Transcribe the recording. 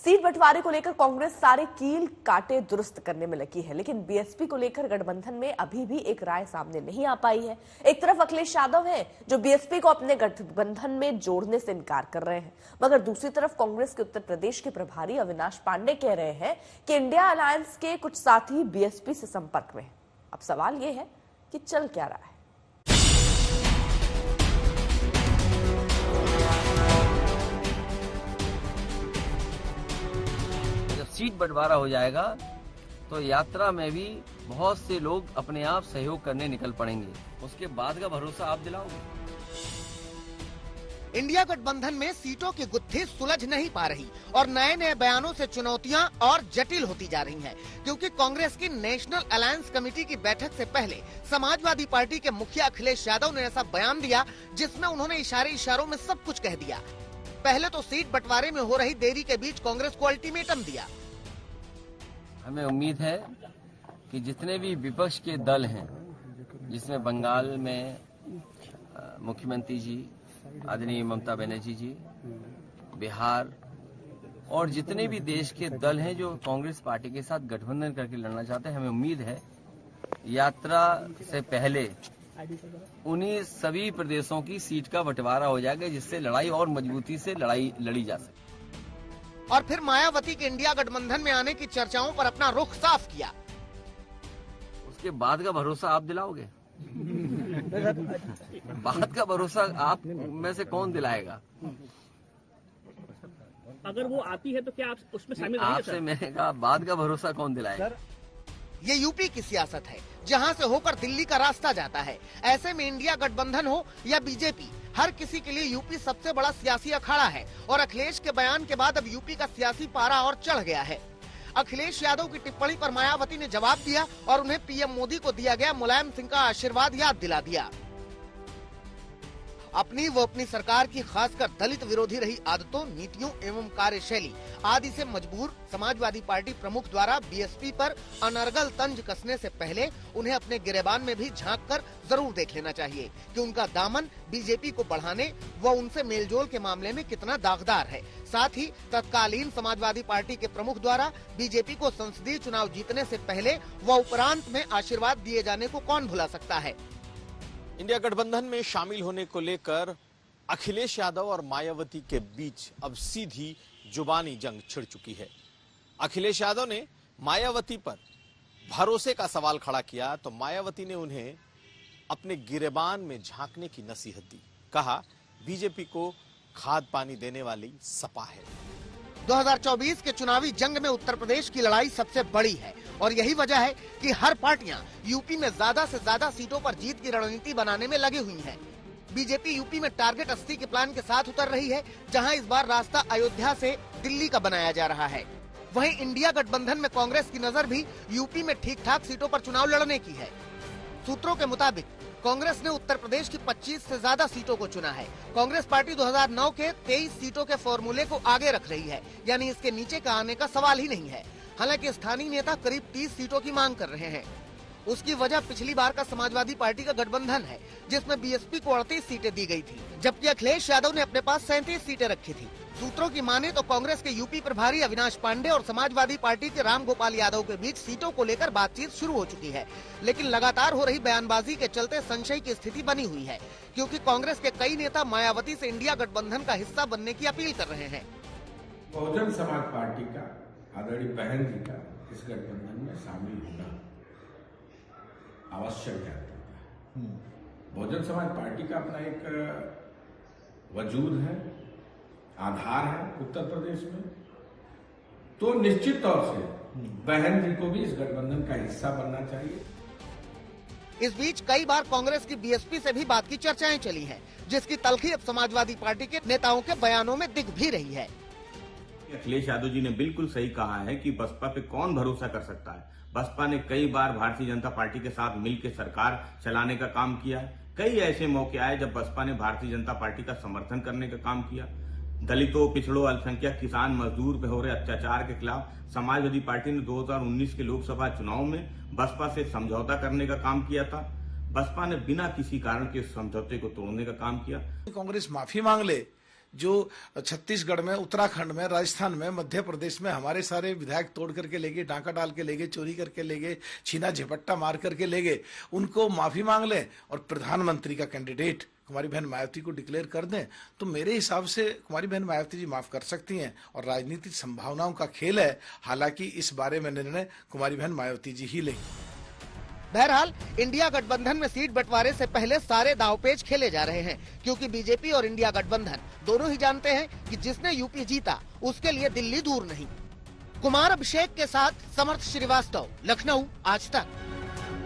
Seat बंटवारे को लेकर कांग्रेस सारे कील काटे दुरुस्त करने में लगी है, लेकिन बीएसपी को लेकर गठबंधन में अभी भी एक राय सामने नहीं आ पाई है। एक तरफ अखिलेश यादव हैं जो बीएसपी को अपने गठबंधन में जोड़ने से इनकार कर रहे हैं, मगर दूसरी तरफ कांग्रेस के उत्तर प्रदेश के प्रभारी अविनाश पांडे कह रहे हैं कि इंडिया अलायंस के कुछ साथी बीएसपी से संपर्क में हैं। अब सवाल यह है कि चल क्या रहा है। सीट बंटवारा हो जाएगा तो यात्रा में भी बहुत से लोग अपने आप सहयोग करने निकल पड़ेंगे। उसके बाद का भरोसा आप दिलाओगे? इंडिया गठबंधन में सीटों की गुत्थी सुलझ नहीं पा रही और नए नए बयानों से चुनौतियां और जटिल होती जा रही हैं, क्योंकि कांग्रेस की नेशनल अलायंस कमेटी की बैठक से पहले समाजवादी पार्टी के मुखिया अखिलेश यादव ने ऐसा बयान दिया जिसमें उन्होंने इशारों में सब कुछ कह दिया। पहले तो सीट बंटवारे में हो रही देरी के बीच कांग्रेस को अल्टीमेटम दिया। हमें उम्मीद है कि जितने भी विपक्ष के दल हैं, जिसमें बंगाल में मुख्यमंत्री जी आदरणीय ममता बनर्जी जी, बिहार और जितने भी देश के दल हैं जो कांग्रेस पार्टी के साथ गठबंधन करके लड़ना चाहते हैं, हमें उम्मीद है यात्रा से पहले उन्हीं सभी प्रदेशों की सीट का बंटवारा हो जाएगा, जिससे लड़ाई और मजबूती से लड़ी जा सके। और फिर मायावती के इंडिया गठबंधन में आने की चर्चाओं पर अपना रुख साफ किया। उसके बाद का भरोसा आप दिलाओगे? बाद का भरोसा आप में से कौन दिलाएगा? अगर वो आती है तो क्या आप उसमें शामिल रहेंगे? आपसे मैंने कहा बाद का भरोसा कौन दिलाएगा? ये यूपी की सियासत है, जहां से होकर दिल्ली का रास्ता जाता है। ऐसे में इंडिया गठबंधन हो या बीजेपी, हर किसी के लिए यूपी सबसे बड़ा सियासी अखाड़ा है और अखिलेश के बयान के बाद अब यूपी का सियासी पारा और चढ़ गया है। अखिलेश यादव की टिप्पणी पर मायावती ने जवाब दिया और उन्हें पीएम मोदी को दिया गया मुलायम सिंह का आशीर्वाद याद दिला दिया। अपनी सरकार की खासकर दलित विरोधी रही आदतों, नीतियों एवं कार्यशैली आदि से मजबूर समाजवादी पार्टी प्रमुख द्वारा बीएसपी पर अनर्गल तंज कसने से पहले उन्हें अपने गिरेबान में भी झांककर जरूर देख लेना चाहिए कि उनका दामन बीजेपी को बढ़ाने व उनसे मेलजोल के मामले में कितना दागदार है। साथ ही तत्कालीन समाजवादी पार्टी के प्रमुख द्वारा बीजेपी को संसदीय चुनाव जीतने से पहले व उपरांत में आशीर्वाद दिए जाने को कौन भुला सकता है। इंडिया गठबंधन में शामिल होने को लेकर अखिलेश यादव और मायावती के बीच अब सीधी जुबानी जंग छिड़ चुकी है। अखिलेश यादव ने मायावती पर भरोसे का सवाल खड़ा किया तो मायावती ने उन्हें अपने गिरेबान में झांकने की नसीहत दी। कहा बीजेपी को खाद पानी देने वाली सपा है। 2024 के चुनावी जंग में उत्तर प्रदेश की लड़ाई सबसे बड़ी है और यही वजह है कि हर पार्टियां यूपी में ज्यादा से ज्यादा सीटों पर जीत की रणनीति बनाने में लगी हुई हैं। बीजेपी यूपी में टारगेट 80 के प्लान के साथ उतर रही है, जहां इस बार रास्ता अयोध्या से दिल्ली का बनाया जा रहा है। वहीं इंडिया गठबंधन में कांग्रेस की नजर भी यूपी में ठीक ठाक सीटों पर चुनाव लड़ने की है। सूत्रों के मुताबिक कांग्रेस ने उत्तर प्रदेश की 25 से ज्यादा सीटों को चुना है। कांग्रेस पार्टी 2009 के 23 सीटों के फॉर्मूले को आगे रख रही है, यानी इसके नीचे का आने का सवाल ही नहीं है। हालांकि स्थानीय नेता करीब 30 सीटों की मांग कर रहे हैं। उसकी वजह पिछली बार का समाजवादी पार्टी का गठबंधन है, जिसमें बीएसपी को 38 सीटें दी गई थी, जबकि अखिलेश यादव ने अपने पास 37 सीटें रखी थी। सूत्रों की माने तो कांग्रेस के यूपी प्रभारी अविनाश पांडे और समाजवादी पार्टी के राम गोपाल यादव के बीच सीटों को लेकर बातचीत शुरू हो चुकी है, लेकिन लगातार हो रही बयानबाजी के चलते संशय की स्थिति बनी हुई है, क्योंकि कांग्रेस के कई नेता मायावती से इंडिया गठबंधन का हिस्सा बनने की अपील कर रहे हैं। बहुजन समाज पार्टी का आदरणीय बहन जी का इस गठबंधन में शामिल होना आवश्यक है। बहुजन समाज पार्टी का अपना एक वजूद है, आधार है उत्तर प्रदेश में, तो निश्चित तौर से बहन जी को भी इस गठबंधन का हिस्सा बनना चाहिए। इस बीच कई बार कांग्रेस की बीएसपी से भी बात की चर्चाएं चली हैं, जिसकी तलखी अब समाजवादी पार्टी के नेताओं के बयानों में दिख भी रही है। अखिलेश यादव जी ने बिल्कुल सही कहा है कि बसपा पे कौन भरोसा कर सकता है। बसपा ने कई बार भारतीय जनता पार्टी के साथ मिलकर सरकार चलाने का काम किया है। कई ऐसे मौके आए जब बसपा ने भारतीय जनता पार्टी का समर्थन करने का काम किया। दलितों, पिछड़ों, अल्पसंख्यक, किसान, मजदूर पे हो रहे अत्याचार के खिलाफ समाजवादी पार्टी ने 2019 के लोकसभा चुनाव में बसपा से समझौता करने का काम किया था। बसपा ने बिना किसी कारण के समझौते को तोड़ने का काम किया। कांग्रेस माफी मांग ले जो छत्तीसगढ़ में, उत्तराखंड में, राजस्थान में, मध्य प्रदेश में हमारे सारे विधायक तोड़ करके ले गए, डांका डाल के ले गए, चोरी करके ले गए, छीना झपट्टा मार करके ले गए, उनको माफी मांग लें और प्रधानमंत्री का कैंडिडेट कुमारी बहन मायावती को डिक्लेयर कर दें, तो मेरे हिसाब से कुमारी बहन मायावती जी माफ कर सकती हैं। और राजनीतिक संभावनाओं का खेल है, हालांकि इस बारे में निर्णय कुमारी बहन मायावती जी ही लेंगी। बहरहाल इंडिया गठबंधन में सीट बंटवारे से पहले सारे दांवपेच खेले जा रहे हैं, क्योंकि बीजेपी और इंडिया गठबंधन दोनों ही जानते हैं कि जिसने यूपी जीता उसके लिए दिल्ली दूर नहीं। कुमार अभिषेक के साथ समर्थ श्रीवास्तव, लखनऊ, आज तक।